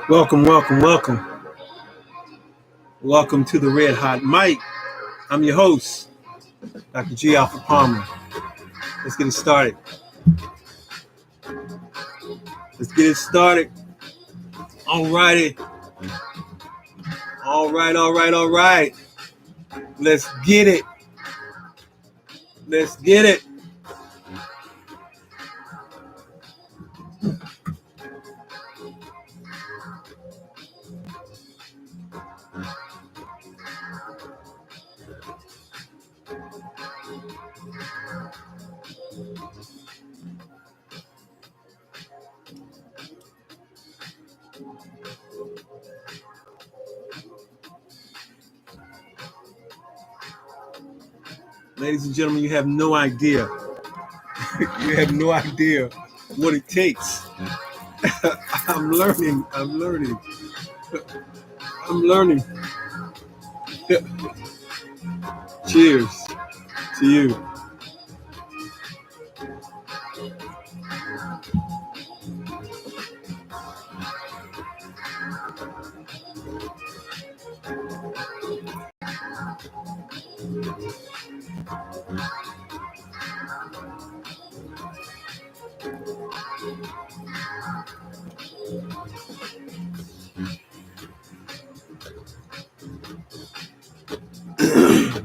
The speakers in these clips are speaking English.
Welcome, welcome, welcome. Welcome to the Red Hot Mic. I'm your host, Dr. G. Alpha Palmer. Let's get it started. All righty. All right. Let's get it. Ladies and gentlemen, you have no idea. You have no idea what it takes. I'm learning. I'm learning. Cheers to you.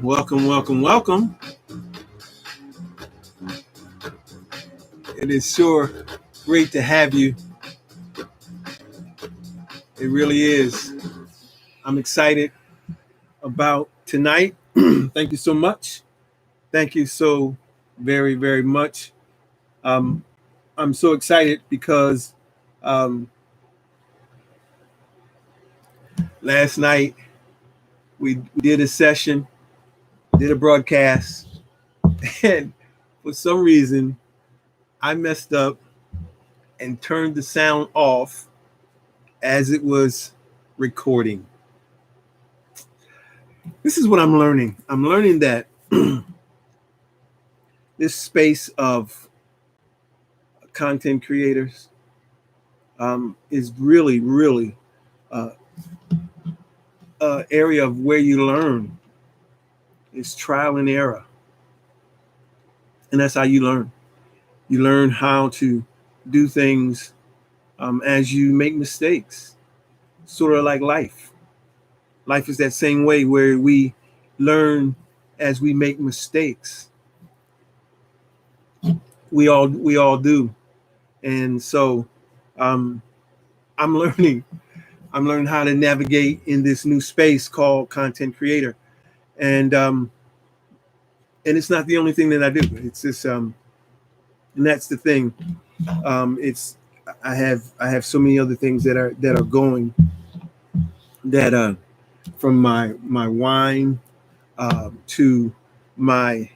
Welcome, welcome, welcome. It is sure great to have you. It really is. I'm excited about tonight. Thank you so much. Thank you so very, very much. Um, I'm so excited because last night we did a session, did a broadcast, and for some reason I messed up and turned the sound off as it was recording. This is what I'm learning. I'm learning that this space of content creators is really, really area of where you learn. It's trial and error. And that's how you learn. You learn how to do things as you make mistakes, sort of like life. Life is that same way where we learn as we make mistakes. We all do. And so I'm learning. I'm learning how to navigate in this new space called content creator. And it's not the only thing that I do. It's just and that's the thing. It's I have so many other things that are going that from my wine to my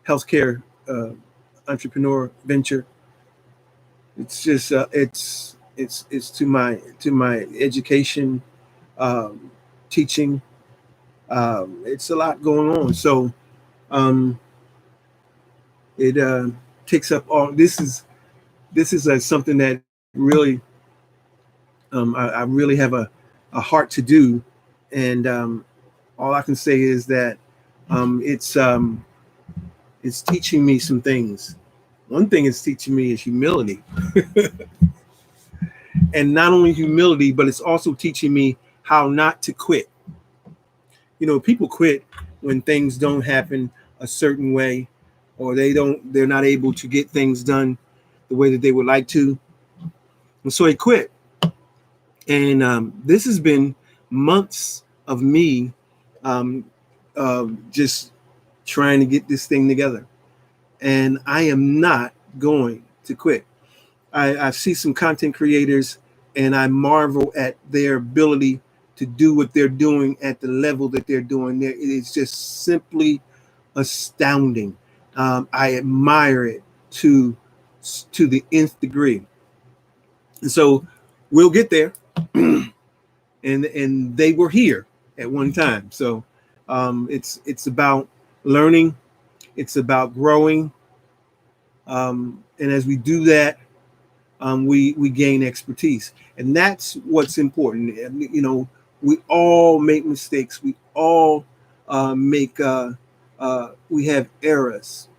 healthcare entrepreneur venture. It's just it's to my education, teaching. It's a lot going on. So it takes up all. This is something that really I really have a heart to do, and all I can say is that it's teaching me some things. One thing it's teaching me is humility, and not only humility, but it's also teaching me how not to quit. You know, people quit when things don't happen a certain way, or they're not able to get things done the way that they would like to, and so they quit. And this has been months of me just trying to get this thing together. And I am not going to quit. I see some content creators and I marvel at their ability to do what they're doing at the level that they're doing. It is just simply astounding. I admire it to the nth degree. And so we'll get there. and they were here at one time. So it's about learning, it's about growing, and as we do that, we gain expertise, and that's what's important. You know, we all make mistakes. We all we have errors,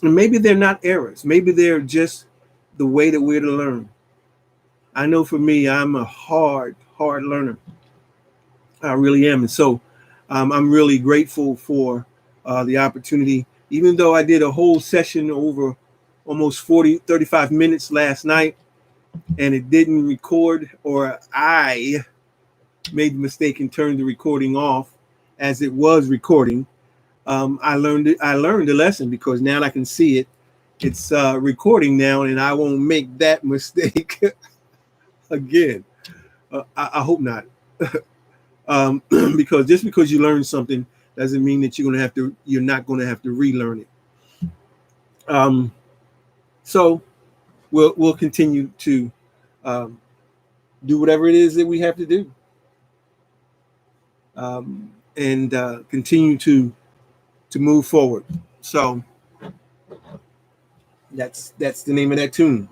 and maybe they're not errors. Maybe they're just the way that we're to learn. I know for me, I'm a hard learner. I really am. And so I'm really grateful for the opportunity, even though I did a whole session over almost 35 minutes last night and it didn't record, or I made the mistake and turned the recording off as it was recording. I learned a lesson, because now I can see it. It's recording now, and I won't make that mistake again. I hope not. Because just because you learn something doesn't mean that you're not going to have to relearn it. So we'll continue to do whatever it is that we have to do, and continue to move forward. So that's the name of that tune.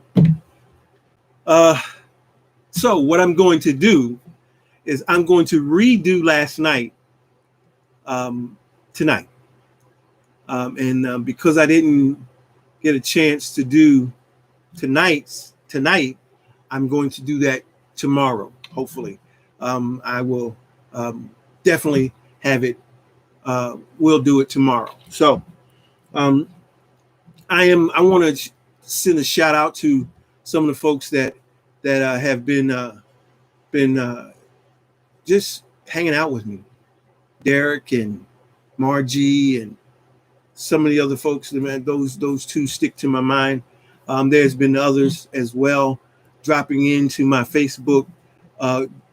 Uh, so what I'm going to do is I'm going to redo last night tonight, and because I didn't get a chance to do tonight, I'm going to do that tomorrow. Hopefully, I will definitely have it. We'll do it tomorrow. So um, I want to send a shout out to some of the folks that have been just hanging out with me, Derek and Margie and some of the other folks. Man, those two stick to my mind. There's been others as well dropping into my Facebook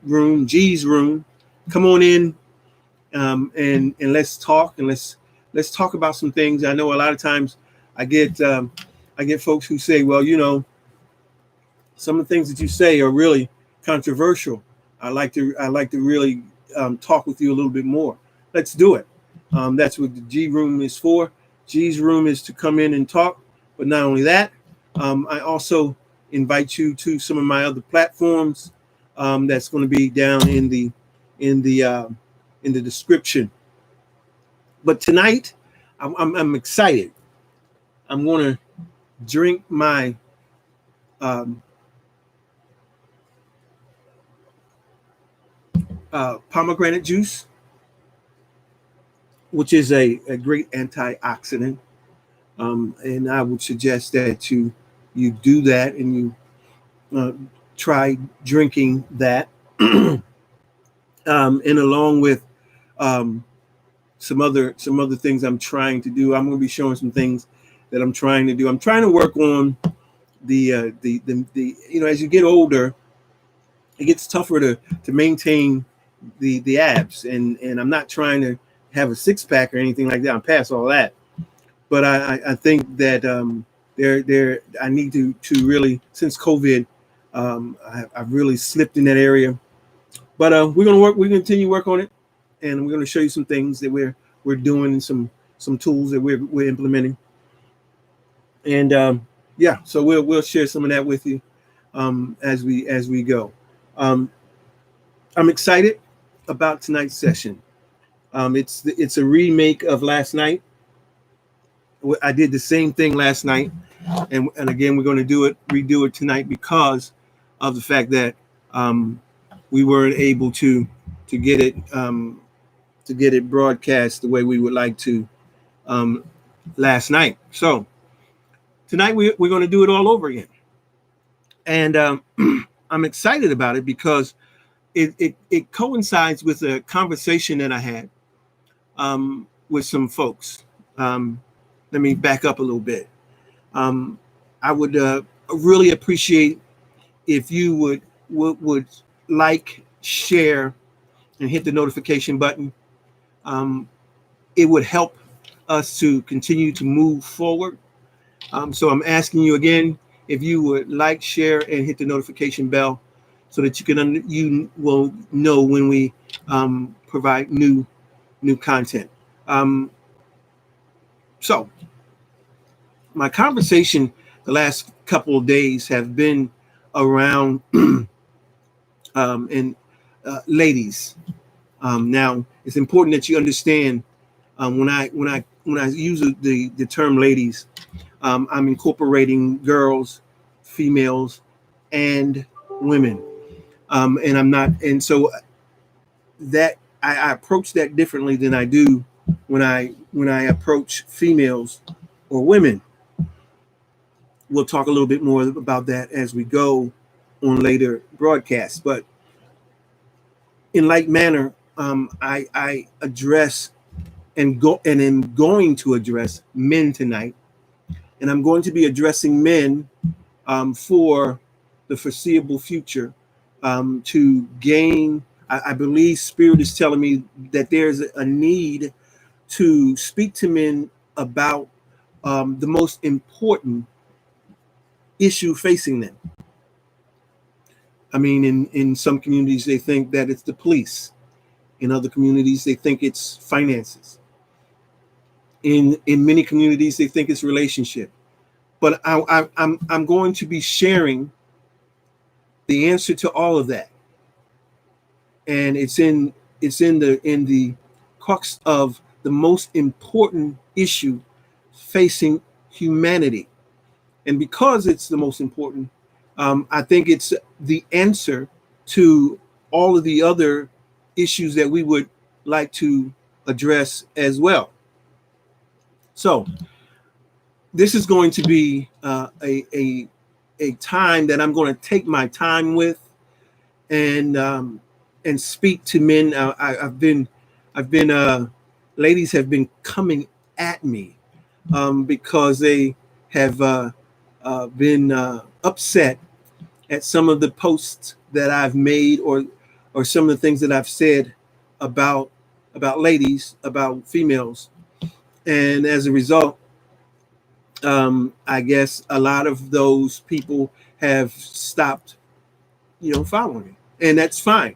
room, G's room. Come on in, and let's talk, and let's talk about some things. I know a lot of times I get folks who say, well, some of the things that you say are really controversial. I like to really talk with you a little bit more. Let's do it. That's what the G room is for. G's room is to come in and talk, but not only that, I also invite you to some of my other platforms. That's going to be down in the description. But tonight, I'm excited. I'm going to drink my pomegranate juice, which is a great antioxidant. And I would suggest that you do that, and you try drinking that, and along with some other things I'm trying to do. I'm going to be showing some things that I'm trying to do. I'm trying to work on the as you get older, it gets tougher to maintain the abs, and I'm not trying to have a six pack or anything like that. I'm past all that, but I think that I need to really, since COVID, I've really slipped in that area. But we're continue to work on it, and we're going to show you some things that we're doing, and some tools that we're implementing, and yeah, so we'll share some of that with you as we go. I'm excited about tonight's session. It's a remake of last night. I did the same thing last night, and again we're going to redo it tonight because of the fact that we weren't able to get it broadcast the way we would like to last night. So tonight we're going to do it all over again, and I'm excited about it because it coincides with a conversation that I had with some folks. Let me back up a little bit. I would really appreciate if you would like, share, and hit the notification button. It would help us to continue to move forward. So I'm asking you again, if you would like, share, and hit the notification bell, so that you will know when we provide new content. So my conversation the last couple of days have been around and ladies. Now it's important that you understand when I use the term ladies, I'm incorporating girls, females, and women, and I'm not, and so that I approach that differently than I do when I approach females or women. We'll talk a little bit more about that as we go on later broadcasts. But in like manner, I address and am going to address men tonight, and I'm going to be addressing men for the foreseeable future, to gain. I believe Spirit is telling me that there's a need to speak to men about the most important issue facing them. I mean, in some communities, they think that it's the police. In other communities, they think it's finances. In many communities, they think it's relationship. But I'm going to be sharing the answer to all of that, and it's in the crux of the most important issue facing humanity. And because it's the most important, I think it's the answer to all of the other issues that we would like to address as well. So this is going to be a time that I'm going to take my time with, and speak to men. I've been ladies have been coming at me because they have been upset at some of the posts that I've made, or some of the things that I've said about ladies, about females, and as a result, I guess a lot of those people have stopped, following me, and that's fine,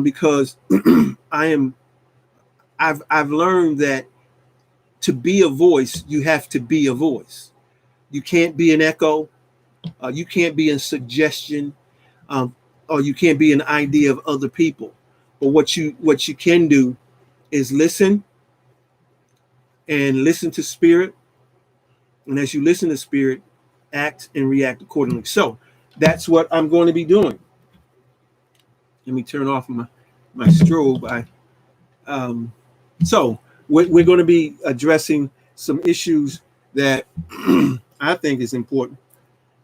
because I am. I've learned that to be a voice, you have to be a voice. You can't be an echo. You can't be a suggestion, or you can't be an idea of other people. But what you can do is listen, and listen to spirit. And as you listen to spirit, act and react accordingly. So that's what I'm going to be doing. Let me turn off my strobe. So we're going to be addressing some issues that I think is important,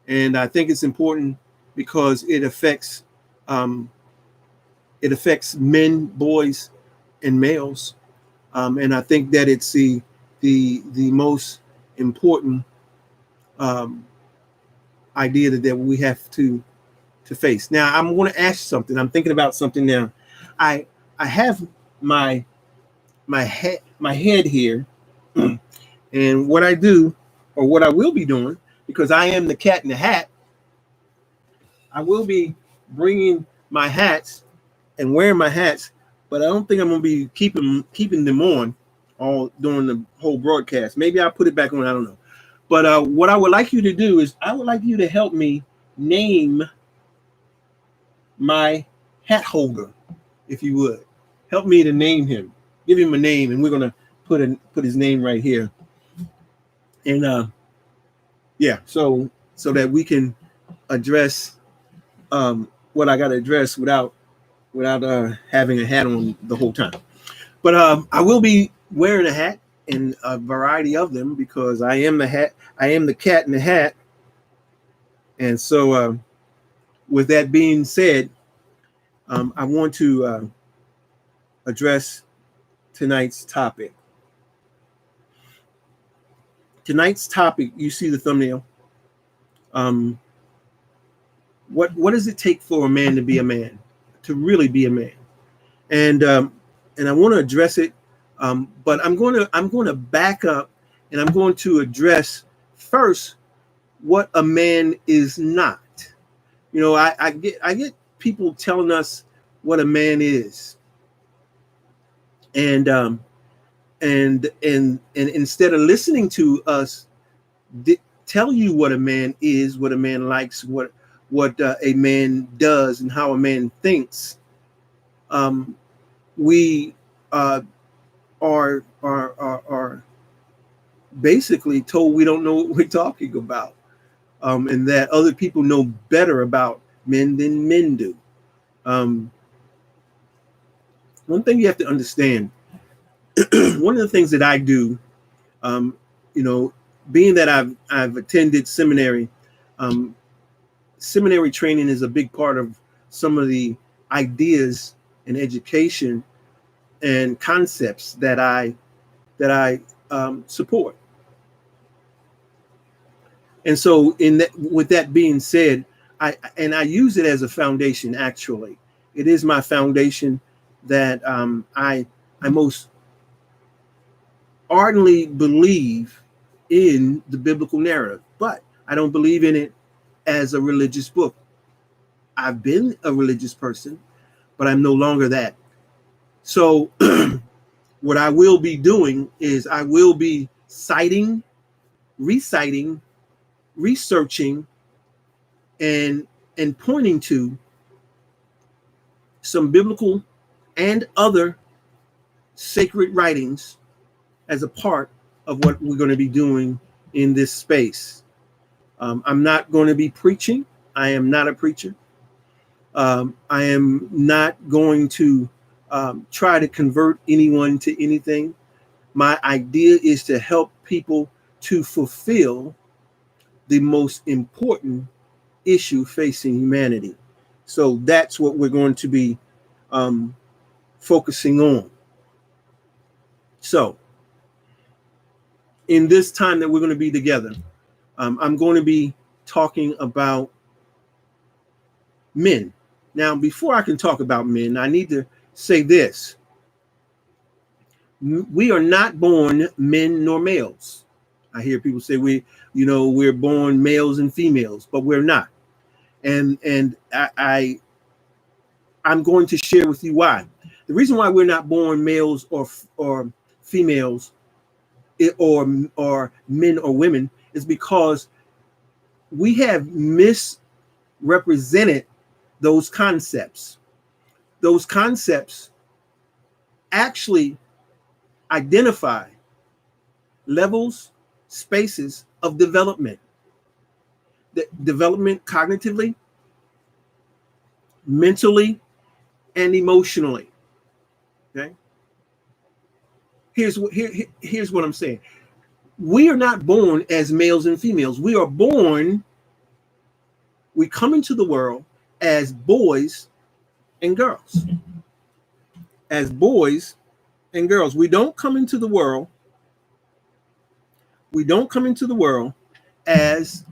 and I think it's important because it affects men, boys, and males, and I think that it's the most important idea that we have to face. Now, I'm going to ask something. I'm thinking about something now. I have my head here, and what I do, or what I will be doing, because I am the cat in the hat, I will be bringing my hats and wearing my hats, but I don't think I'm going to be keeping them on all during the whole broadcast. Maybe I'll put it back on. I don't know. But what I would like you to do is I would like you to help me name my hat holder, if you would. Help me to name him. Give him a name, and we're going to put his name right here. And so that we can address what I got to address without having a hat on the whole time. But I will be wearing a hat, and a variety of them, because I am the hat. I am the cat in the hat. And so, with that being said, I want to address tonight's topic. Tonight's topic, you see the thumbnail. What does it take for a man to be a man, to really be a man? And I want to address it, but I'm going to back up, and I'm going to address first what a man is not. I get people telling us what a man is, and instead of listening to us tell you what a man is, what a man likes, what a man does, and how a man thinks, we are basically told we don't know what we're talking about, and that other people know better about men than men do. One thing you have to understand, one of the things that I do, being that I've attended seminary, seminary training is a big part of some of the ideas and education and concepts that I support. And so, with that being said, I use it as a foundation. Actually, it is my foundation that I most ardently believe in the biblical narrative, but I don't believe in it as a religious book. I've been a religious person, but I'm no longer that. So what I will be doing is I will be citing, reciting, researching, and pointing to some biblical and other sacred writings as a part of what we're going to be doing in this space. I'm not going to be preaching. I am not a preacher. I am not going to try to convert anyone to anything. My idea is to help people to fulfill the most important issue facing humanity. So that's what we're going to be focusing on. So in this time that we're going to be together, I'm going to be talking about men. Now, before I can talk about men, I need to say this. We are not born men nor males. I hear people say we're born males and females, but we're not. And I'm going to share with you why. The reason why we're not born males or females or men or women is because we have misrepresented those concepts. Those concepts actually identify levels, spaces of development. The development cognitively, mentally, and emotionally. Okay. Here's what I'm saying. We are not born as males and females. We come into the world as boys and girls. As boys and girls. We don't come into the world as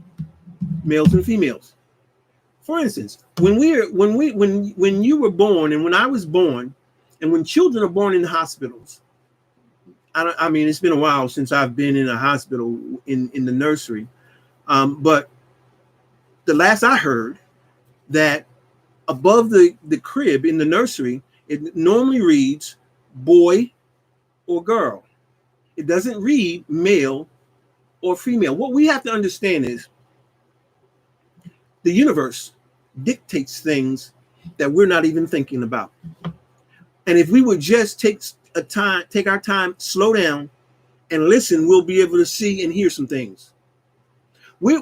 males and females. For instance, when you were born and when I was born, and when children are born in hospitals, I mean, it's been a while since I've been in a hospital in the nursery, but the last I heard that above the crib in the nursery, it normally reads boy or girl. It doesn't read male or female. What we have to understand is the universe dictates things that we're not even thinking about. And if we would just take our time, slow down and listen, we'll be able to see and hear some things. Our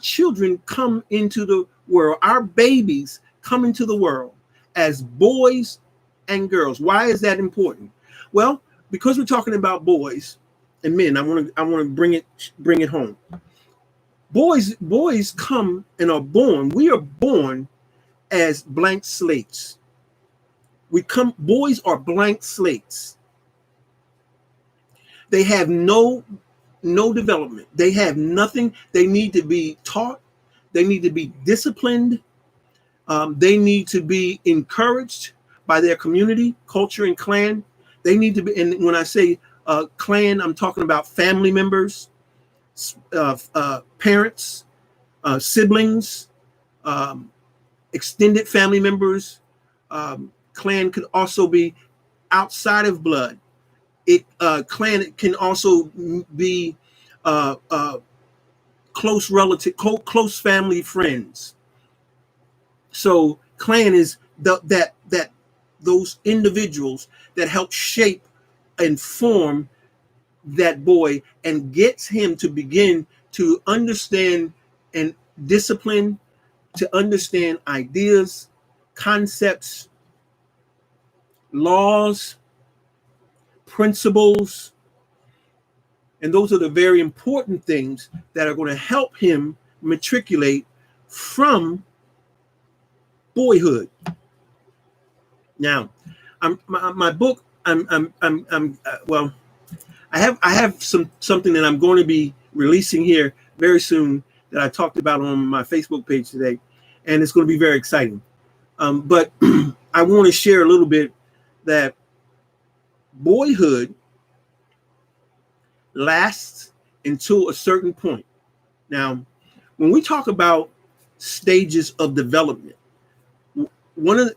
children come into the world, our babies come into the world as boys and girls. Why is that important? Well, because we're talking about boys and men, I want to bring it home. Boys come and are born. We are born as blank slates. Boys are blank slates. They have no development. They have nothing. They need to be taught. They need to be disciplined. They need to be encouraged by their community, culture, and clan. They need to be, and when I say clan, I'm talking about family members, parents, siblings, extended family members. Clan could also be outside of blood. Clan can also be close relative, close family friends. So clan is those individuals that help shape and form that boy and gets him to begin to understand and discipline, to understand ideas, concepts, laws, principles. And those are the very important things that are going to help him matriculate from boyhood. Now, my book. Well, I have something that I'm going to be releasing here very soon that I talked about on my Facebook page today, and it's going to be very exciting. But I want to share a little bit that boyhood lasts until a certain point. Now, when we talk about stages of development.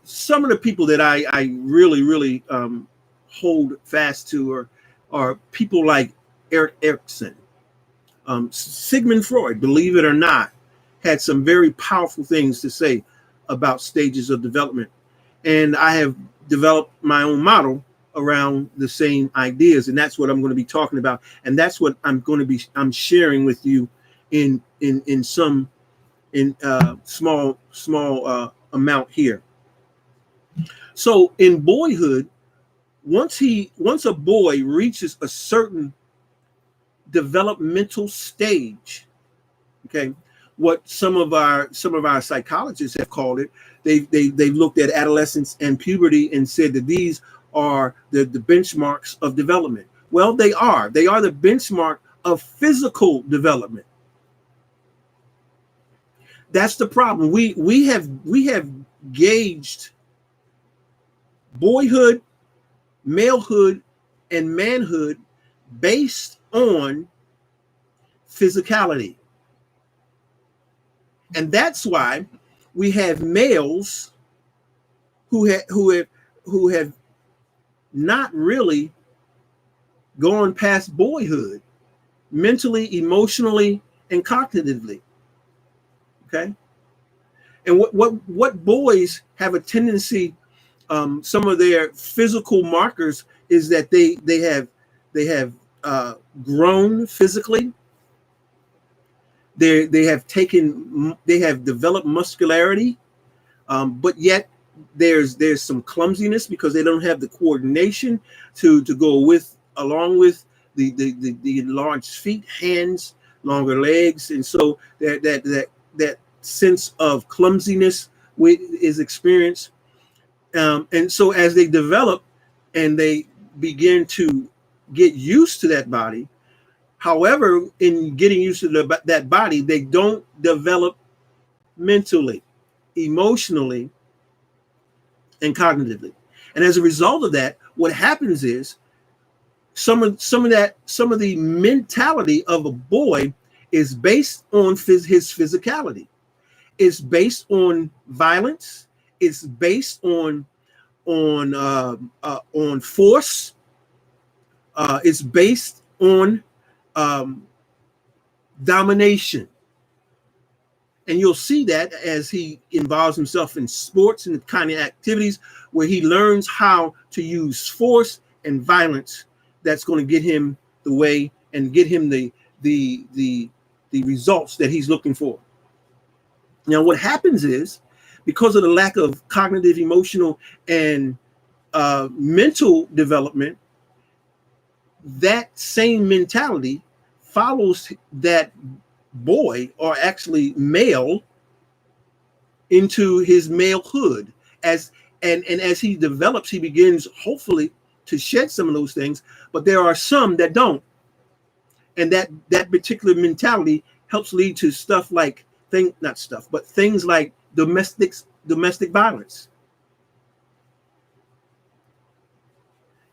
Some of the people that I really hold fast to are people like Erik Erikson, Sigmund Freud, believe it or not, had some very powerful things to say about stages of development. And I have developed my own model around the same ideas. And that's what I'm going to be talking about. And that's what I'm sharing with you in small amount here. So in boyhood, once a boy reaches a certain developmental stage, okay, what some of our psychologists have called it, they've looked at adolescence and puberty and said that these are the benchmarks of development. Well, they are the benchmark of physical development. That's the problem. We have gauged boyhood, malehood, and manhood based on physicality. And that's why we have males who have not really gone past boyhood mentally, emotionally, and cognitively. Okay? And what boys have a tendency, some of their physical markers is that they have grown physically. They have developed muscularity, but yet there's some clumsiness because they don't have the coordination to go along with the enlarged feet, hands, longer legs, and so that sense of clumsiness is experienced. And so as they develop and they begin to get used to that body, however, in getting used to that body, they don't develop mentally, emotionally, and cognitively. And as a result of that, what happens is some of the mentality of a boy is based on his physicality. It's based on violence. It's based on force. It's based on domination. And you'll see that as he involves himself in sports and kind of activities where he learns how to use force and violence. That's going to get him the way and get him the results that he's looking for. Now, what happens is, because of the lack of cognitive, emotional, and mental development, that same mentality follows that boy, or actually male, into his malehood. As he develops, he begins hopefully to shed some of those things, but there are some that don't. And that particular mentality helps lead to stuff like things like domestic violence.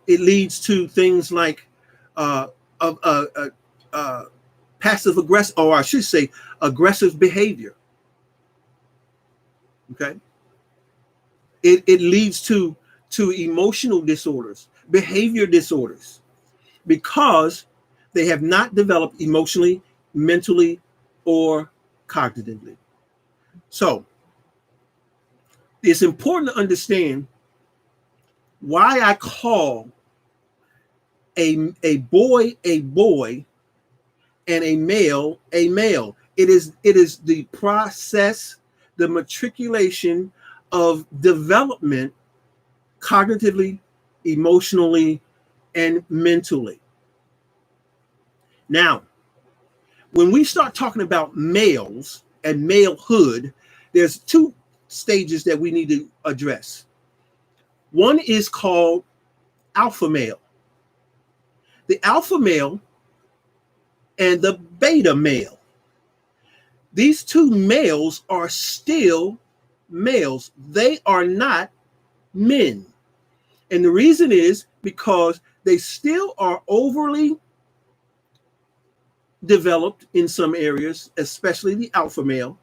It leads to things like passive aggressive, or I should say aggressive behavior. Okay. It leads to emotional disorders, behavior disorders, because they have not developed emotionally, mentally, or cognitively. So it's important to understand why I call a boy and a male. It is the process, the matriculation of development cognitively, emotionally, and mentally. Now, when we start talking about males and malehood, there's two stages that we need to address. One is called alpha male. The alpha male and the beta male. These two males are still males. They are not men. And the reason is because they still are overly developed in some areas, especially the alpha male,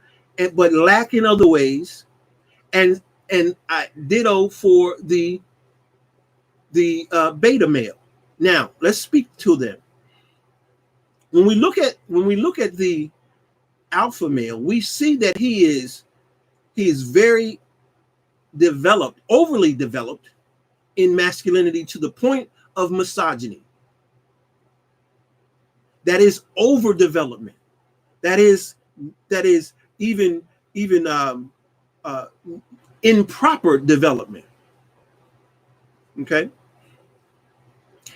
but lack in other ways, and I ditto for the beta male. Now let's speak to them. When we look at the alpha male, we see that he is very developed, overly developed in masculinity to the point of misogyny. That is overdevelopment. That is even improper development. Okay,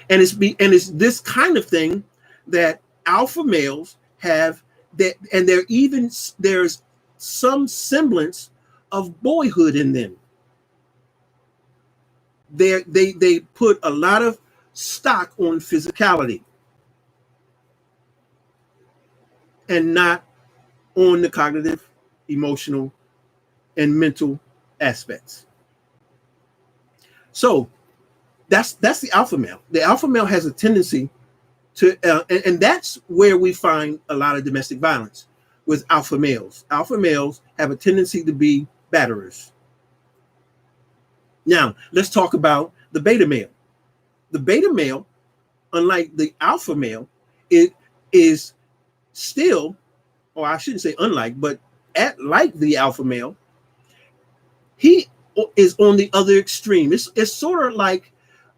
and it's this kind of thing that alpha males have, that, and there's some semblance of boyhood in them. They put a lot of stock on physicality and not on the cognitive, emotional, and mental aspects. So that's the alpha male. The alpha male has a tendency to, and that's where we find a lot of domestic violence with alpha males. Alpha males have a tendency to be batterers. Now, let's talk about the beta male. The beta male, unlike the alpha male, it is still, or I shouldn't say unlike, but like the alpha male, he is on the other extreme. It's sort of like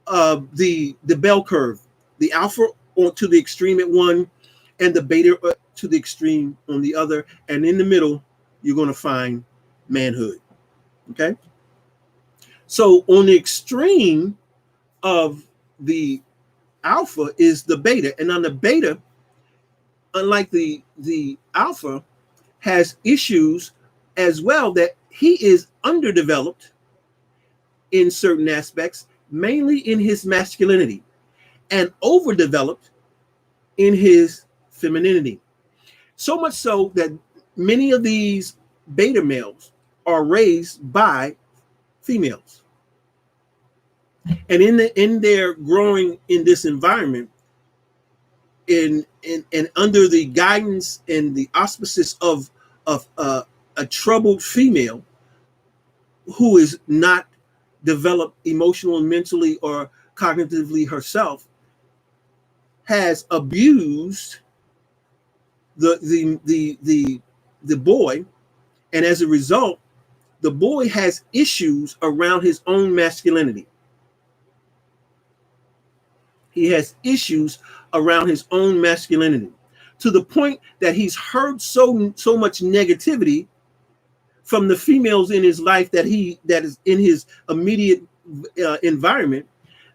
the bell curve, the alpha to the extreme at one, and the beta to the extreme on the other, and in the middle, you're going to find manhood. Okay. So on the extreme of the alpha is the beta, and on the beta, unlike the alpha, has issues as well, that he is underdeveloped in certain aspects, mainly in his masculinity, and overdeveloped in his femininity. So much so that many of these beta males are raised by females. And in their growing in this environment, in under the guidance and the auspices of a troubled female who is not developed emotionally, mentally, or cognitively herself, has abused the boy, and as a result, the boy has issues around his own masculinity. He has issues around his own masculinity, to the point that he's heard so much negativity from the females in his life that is in his immediate environment,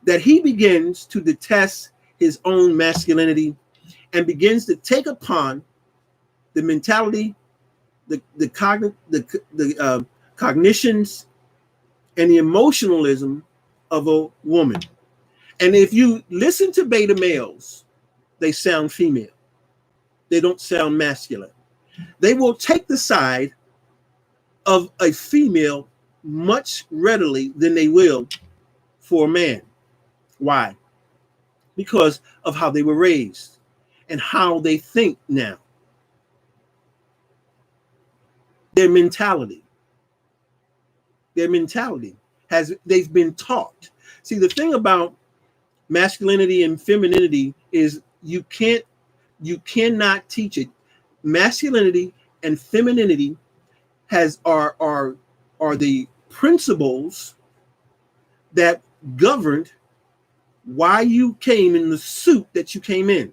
that he begins to detest his own masculinity and begins to take upon the mentality, the cognitions, and the emotionalism of a woman. And if you listen to beta males, they sound female. They don't sound masculine. They will take the side of a female much readily than they will for a man. Why? Because of how they were raised and how they think now. Their mentality they've been taught. See, the thing about masculinity and femininity is you cannot teach it. Masculinity and femininity are the principles that governed why you came in the suit that you came in.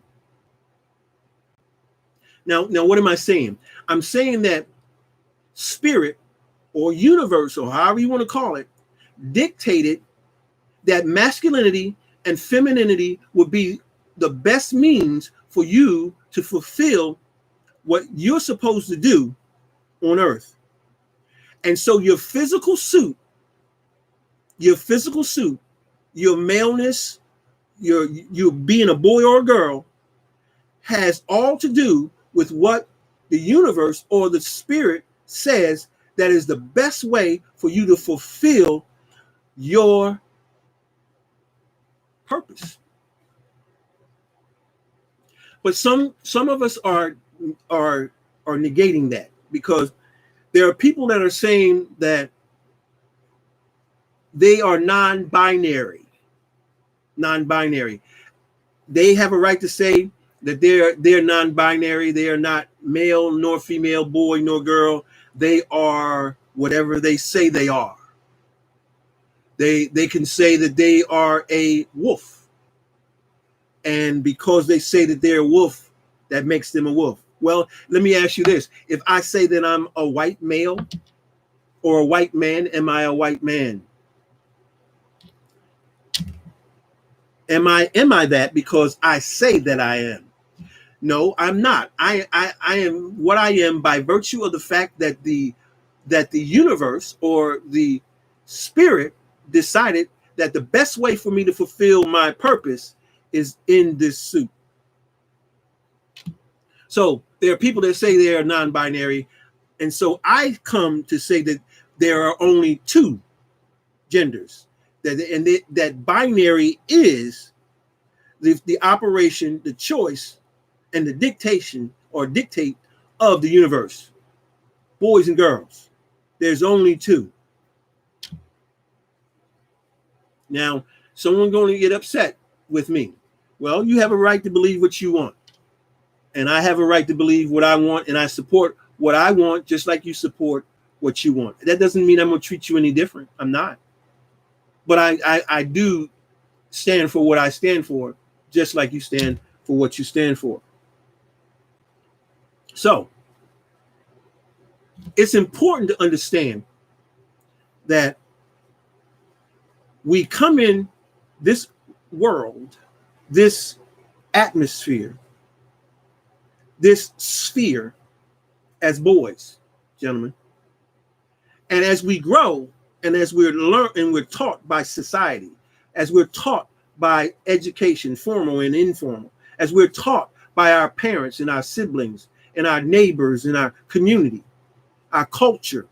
Now what am I saying? I'm saying that spirit or universe, or however you want to call it, dictated that masculinity and femininity would be the best means for you to fulfill what you're supposed to do on earth. And so your physical suit, your maleness, your being a boy or a girl, has all to do with what the universe or the spirit says that is the best way for you to fulfill your purpose. But some of us are negating that, because There are people that are saying that they are non-binary. Non-binary. They have a right to say that they're non-binary. They are not male nor female, boy nor girl. They are whatever they say they are. They can say that they are a wolf. And because they say that they're a wolf, that makes them a wolf. Well, let me ask you this. If I say that I'm a white male or a white man, am I a white man? Am I that because I say that I am? No, I'm not. I am what I am by virtue of the fact that the universe or the spirit decided that the best way for me to fulfill my purpose is in this suit. So there are people that say they are non-binary, and so I come to say that there are only two genders. That binary is the operation, the choice, and the dictation or dictate of the universe. Boys and girls. There's only two. Now, someone's going to get upset with me. Well, you have a right to believe what you want. And I have a right to believe what I want, and I support what I want just like you support what you want. That doesn't mean I'm going to treat you any different. I'm not. But I do stand for what I stand for, just like you stand for what you stand for. So it's important to understand that we come in this world, this atmosphere, this sphere as boys, gentlemen. And as we grow, and as we're learned and we're taught by society, as we're taught by education, formal and informal, as we're taught by our parents and our siblings and our neighbors and our community, our culture,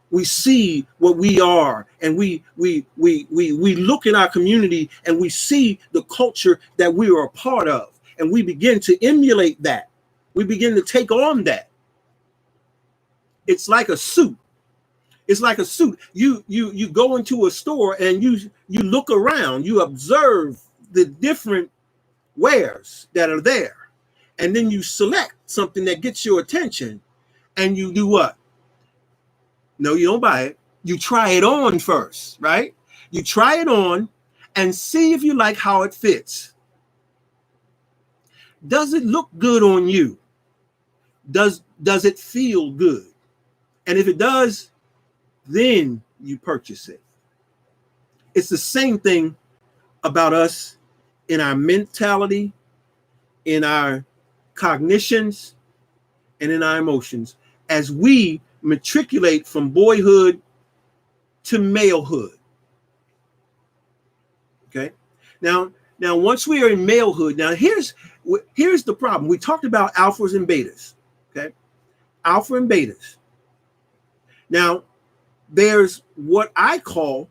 we see what we are, and we look in our community and we see the culture that we are a part of, and we begin to emulate that. We begin to take on that. It's like a suit. It's like a suit. You go into a store and you look around, you observe the different wares that are there, and then you select something that gets your attention, and you do what? No, you don't buy it. You try it on first, right? You try it on and see if you like how it fits. Does it look good on you? Does it feel good? And if it does, then you purchase it. It's the same thing about us in our mentality, in our cognitions, and in our emotions as we matriculate from boyhood to malehood. Okay. Now once we are in malehood, now here's the problem. We talked about alphas and betas. Okay. Alpha and betas. Now, there's what I call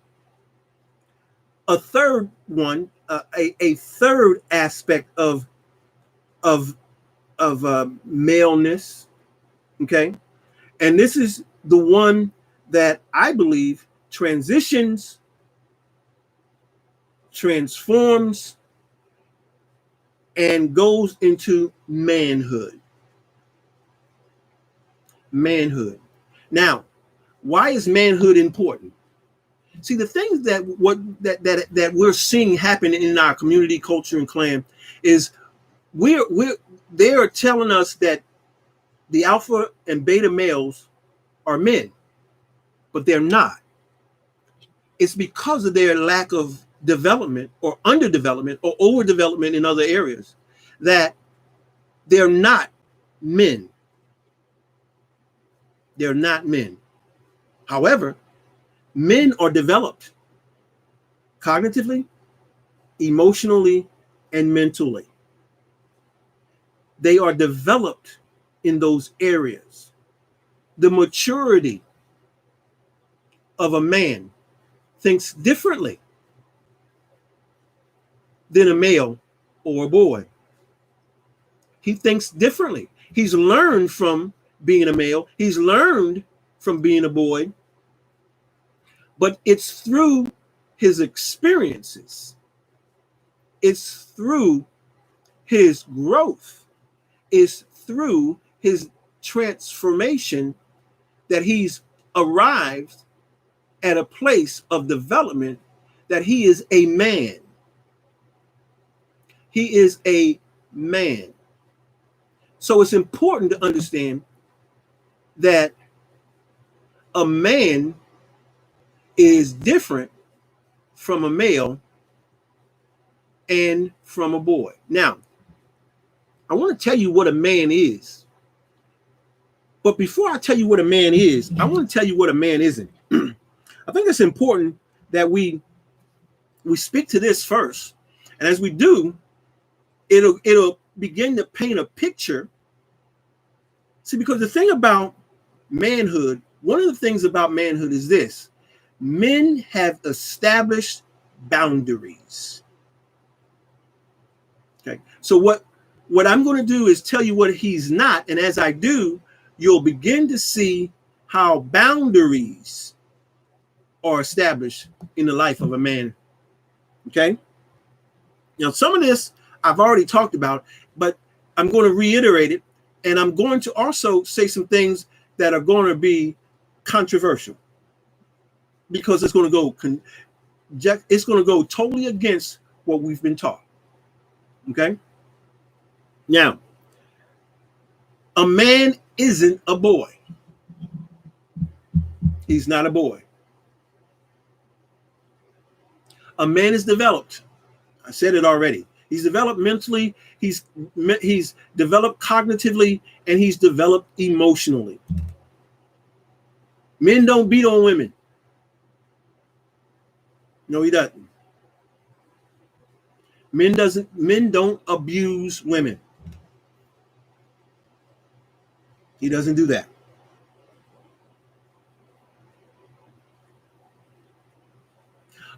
a third one, a third aspect of maleness. Okay. And this is the one that I believe transforms, and goes into manhood. Manhood. Now, why is manhood important? See, the things that we're seeing happen in our community, culture, and clan is they are telling us that the alpha and beta males are men, but they're not. It's because of their lack of development or underdevelopment or overdevelopment in other areas that they're not men. They're not men. However, men are developed cognitively, emotionally, and mentally. They are developed in those areas. The maturity of a man thinks differently than a male or a boy. He thinks differently. He's learned from being a male. He's learned from being a boy, but it's through his experiences, it's through his growth, it's through his transformation that he's arrived at a place of development that he is a man. He is a man. So it's important to understand that a man is different from a male and from a boy. Now, I want to tell you what a man is. But before I tell you what a man is, I want to tell you what a man isn't. I think it's important that we speak to this first. And as we do, it'll begin to paint a picture. See, because the thing about manhood, one of the things about manhood is this: men have established boundaries. Okay, so what I'm going to do is tell you what he's not, and as I do, you'll begin to see how boundaries are established in the life of a man. Okay, now some of this I've already talked about, but I'm going to reiterate it, and I'm going to also say some things that are going to be controversial, because it's going to go totally against what we've been taught. Okay. Now, a man isn't a boy. He's not a boy. A man is developed. I said it already. He's developed mentally, he's developed cognitively, and he's developed emotionally. Men don't beat on women. No, he doesn't. Men don't abuse women. He doesn't do that.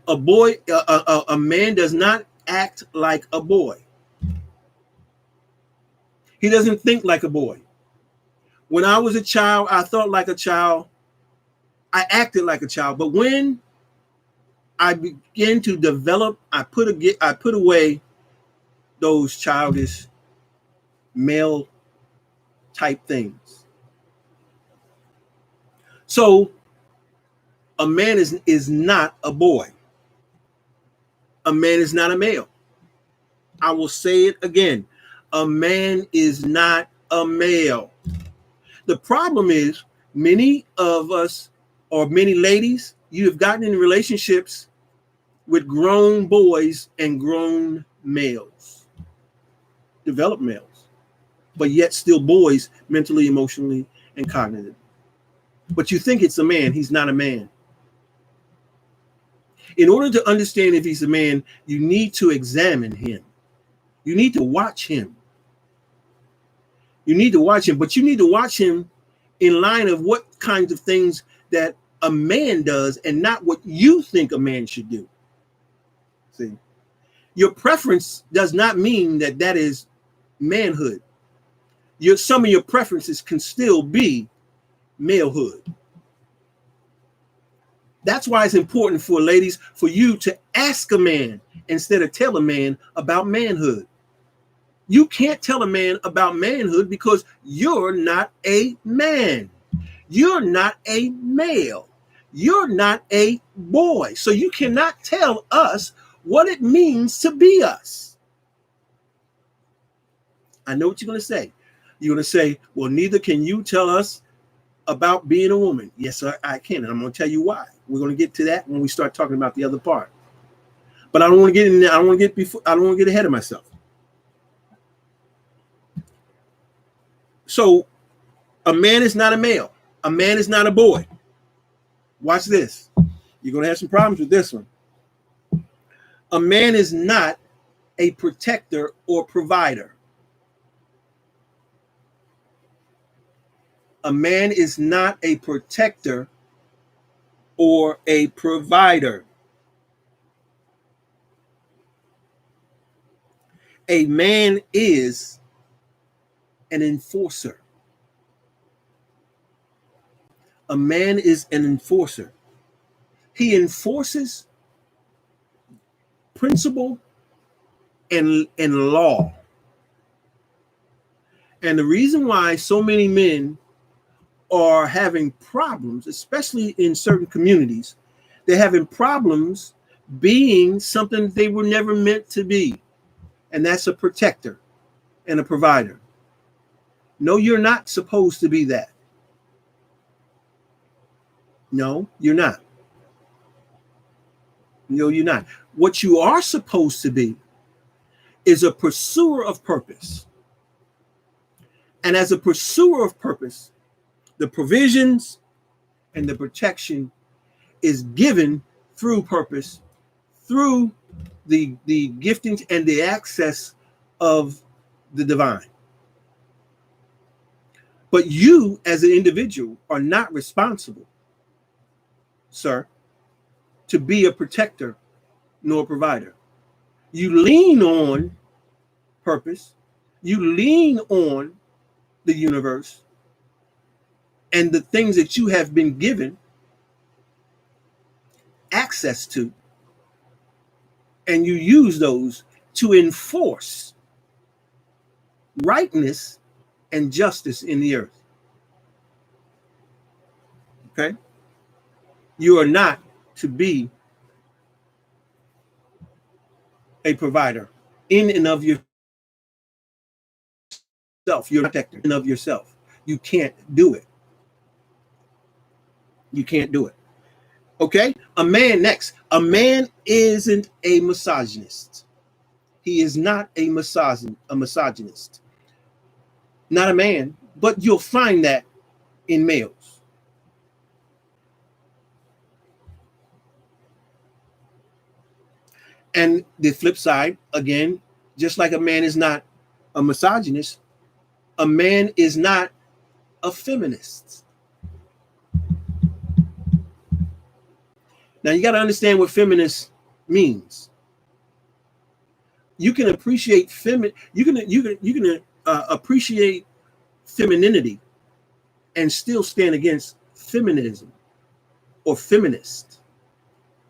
A man does not act like a boy. He doesn't think like a boy. When I was a child, I thought like a child. I acted like a child. But when I began to develop, I put away those childish male type things. So a man is not a boy. A man is not a male. I will say it again. A man is not a male. The problem is many of us, or many ladies, you have gotten in relationships with grown boys and grown males, developed males, but yet still boys mentally, emotionally, and cognitively. But you think it's a man. He's not a man. In order to understand if he's a man, you need to examine him. You need to watch him. You need to watch him, but you need to watch him in line of what kinds of things that a man does and not what you think a man should do. See, your preference does not mean that that is manhood. Some of your preferences can still be malehood. That's why it's important for ladies, for you to ask a man instead of tell a man about manhood. You can't tell a man about manhood because you're not a man. You're not a male. You're not a boy. So you cannot tell us what it means to be us. I know what you're going to say. You're going to say, well, neither can you tell us about being a woman. Yes, I can. And I'm going to tell you why. We're going to get to that when we start talking about the other part. But I don't want to get in there. I don't want to get ahead of myself. So a man is not a male. A man is not a boy. Watch this. You're going to have some problems with this one. A man is not a protector or provider. A man is not a protector or a provider. A man is an enforcer. A man is an enforcer. He enforces principle and law. And the reason why so many men are having problems, especially in certain communities, they're having problems being something they were never meant to be. And that's a protector and a provider. No, you're not supposed to be that. No, you're not. No, you're not. What you are supposed to be is a pursuer of purpose. And as a pursuer of purpose, the provisions and the protection is given through purpose, through the giftings and the access of the divine. But you as an individual are not responsible, sir, to be a protector nor a provider. You lean on purpose, you lean on the universe and the things that you have been given access to, and you use those to enforce rightness and justice in the earth. Okay? You are not to be a provider in and of yourself. You're a protector in and of yourself. You can't do it. You can't do it. Okay? A man next. A man isn't a misogynist. He is not a misogynist. Not a man, but you'll find that in males. And the flip side, again, just like a man is not a misogynist, a man is not a feminist. Now you got to understand what feminist means. You can appreciate appreciate femininity and still stand against feminism or feminist.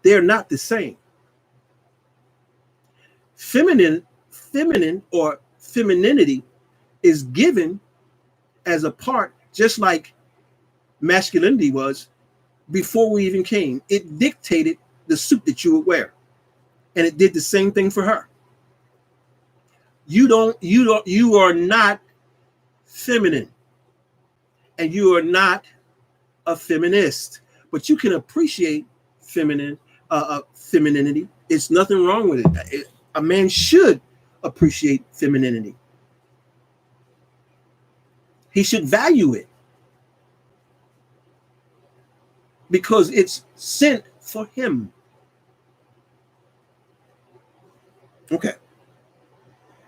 They're not the same. Feminine or femininity is given as a part, just like masculinity was before we even came. It dictated the suit that you would wear, and it did the same thing for her. You are not feminine, and you are not a feminist, but you can appreciate femininity. It's nothing wrong with it. A man should appreciate femininity. He should value it because it's sent for him. Okay.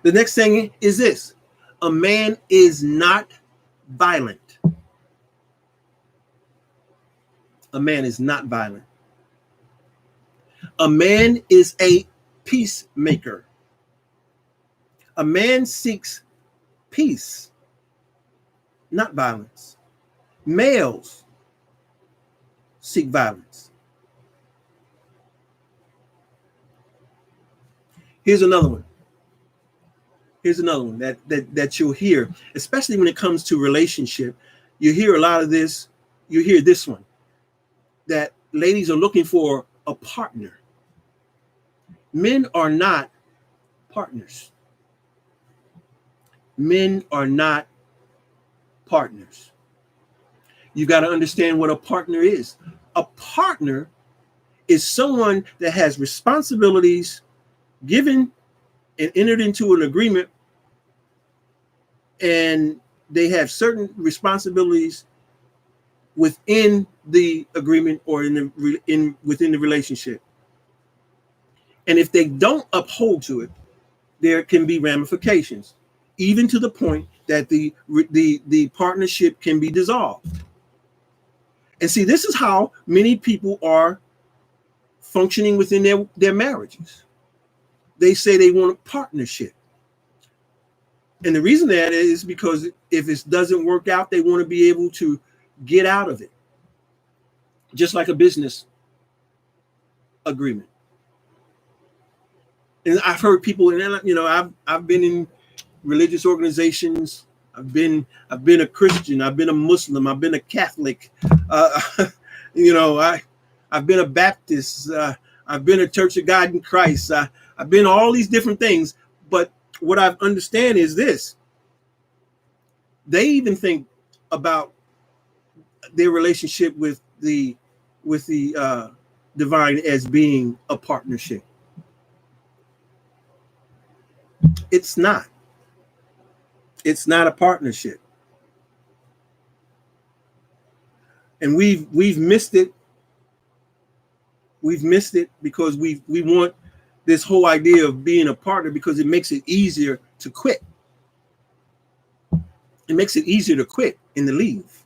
The next thing is this: a man is not violent. A man is not violent. A man is a peacemaker. A man seeks peace, not violence. Males seek violence. Here's another one. Here's another one that you'll hear, especially when it comes to relationship. You hear a lot of this. You hear this one, that ladies are looking for a partner. Men are not partners. Men are not partners. You got to understand what a partner is. A partner is someone that has responsibilities given and entered into an agreement, and they have certain responsibilities within the agreement or within the relationship. And if they don't uphold to it, there can be ramifications, even to the point that the partnership can be dissolved. And see, this is how many people are functioning within their marriages. They say they want a partnership. And the reason that is because if it doesn't work out, they want to be able to get out of it. just like a business agreement. And I've heard people, and you know, I've been in religious organizations. I've been a Christian. I've been a Muslim. I've been a Catholic. Uh, you know, I've been a Baptist. I've been a Church of God in Christ. I've been all these different things. But what I understand is this: they even think about their relationship with the divine as being a partnership. It's not. It's not a partnership. And we've missed it. We've missed it because we want this whole idea of being a partner because it makes it easier to quit. It makes it easier to quit and to leave.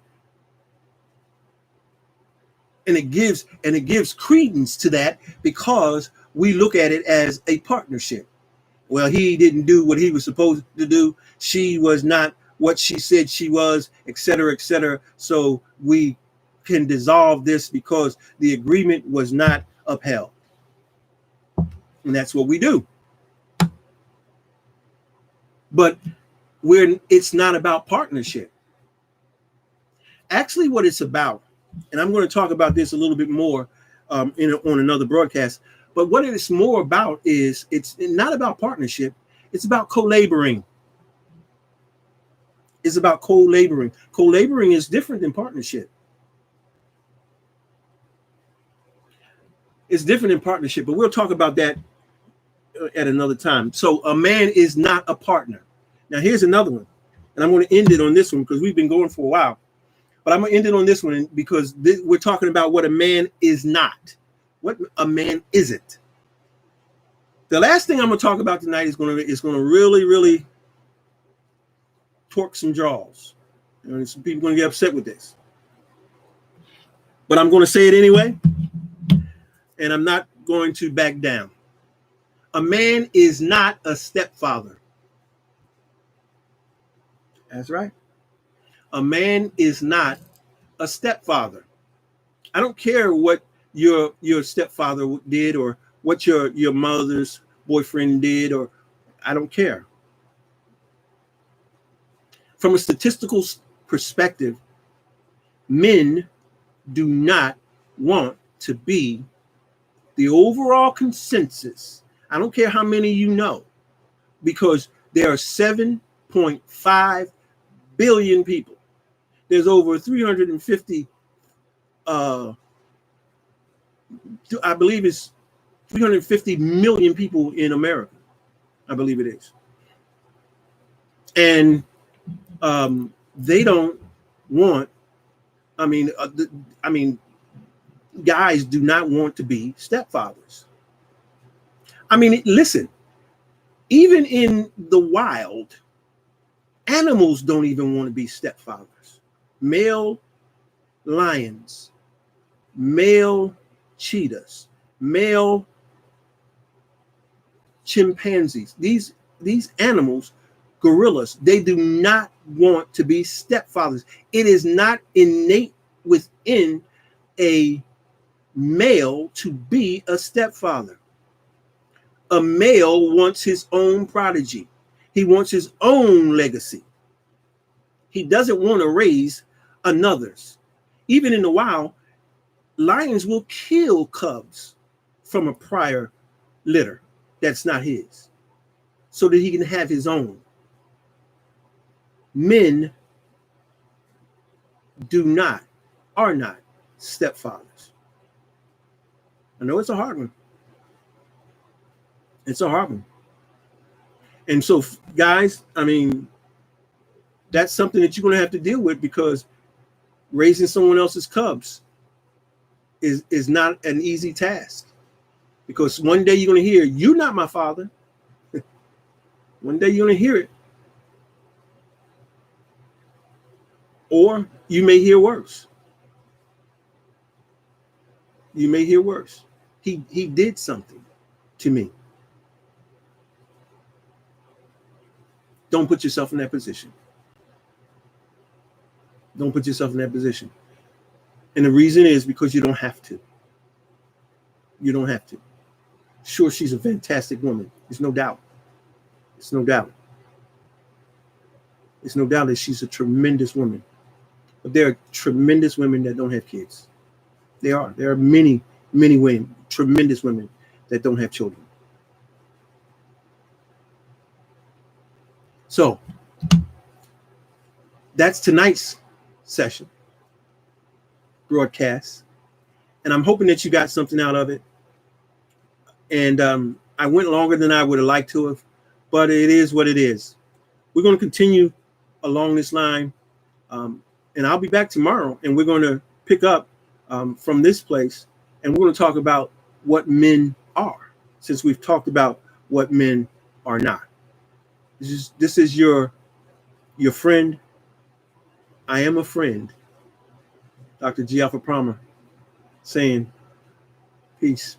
And it gives credence to that because we look at it as a partnership. Well, he didn't do what he was supposed to do. She was not what she said she was, et cetera, et cetera. So we can dissolve this because the agreement was not upheld. And that's what we do. But it's not about partnership. Actually, what it's about, and I'm going to talk about this a little bit more on another broadcast, but what it's more about is it's not about partnership. It's about co-laboring. It's about co-laboring. Co-laboring is different than partnership. It's different than partnership, but we'll talk about that at another time. So a man is not a partner. Now here's another one, and I'm going to end it on this one because we've been going for a while. But I'm going to end it on this one because we're talking about what a man is not, what a man isn't. The last thing I'm going to talk about tonight is going to really, really torque some jaws. You know, some people are going to get upset with this. But I'm going to say it anyway, and I'm not going to back down. A man is not a stepfather. That's right. A man is not a stepfather. I don't care what your stepfather did or what your mother's boyfriend did, or I don't care. From a statistical perspective, men do not want to be the overall consensus. I don't care how many you know, because there are 7.5 billion people. There's over 350, I believe it's 350 million people in America. I believe it is. And they don't want, guys do not want to be stepfathers. Listen, even in the wild, animals don't even want to be stepfathers. Male lions, male cheetahs, male chimpanzees, these animals, gorillas, they do not want to be stepfathers. It is not innate within a male to be a stepfather. A male wants his own prodigy. He wants his own legacy. He doesn't want to raise another's. Even in the wild, lions will kill cubs from a prior litter that's not his, so that he can have his own. Men are not stepfathers. I know it's a hard one. It's a hard one. And so, guys, that's something that you're going to have to deal with, because raising someone else's cubs is not an easy task. Because one day you're going to hear, "You're not my father." One day you're going to hear it. Or you may hear worse. You may hear worse. He did something to me. Don't put yourself in that position. Don't put yourself in that position. And the reason is because you don't have to. You don't have to. Sure, she's a fantastic woman. There's no doubt. There's no doubt. There's no doubt that she's a tremendous woman. But there are tremendous women that don't have kids. There are. There are many, many women, tremendous women that don't have children. So that's tonight's session, broadcast. And I'm hoping that you got something out of it. And I went longer than I would have liked to have, but it is what it is. We're going to continue along this line. And I'll be back tomorrow, and we're going to pick up from this place, and we're going to talk about what men are, since we've talked about what men are not. This is your friend. I am a friend, Dr. G. Alpha Palmer, saying peace.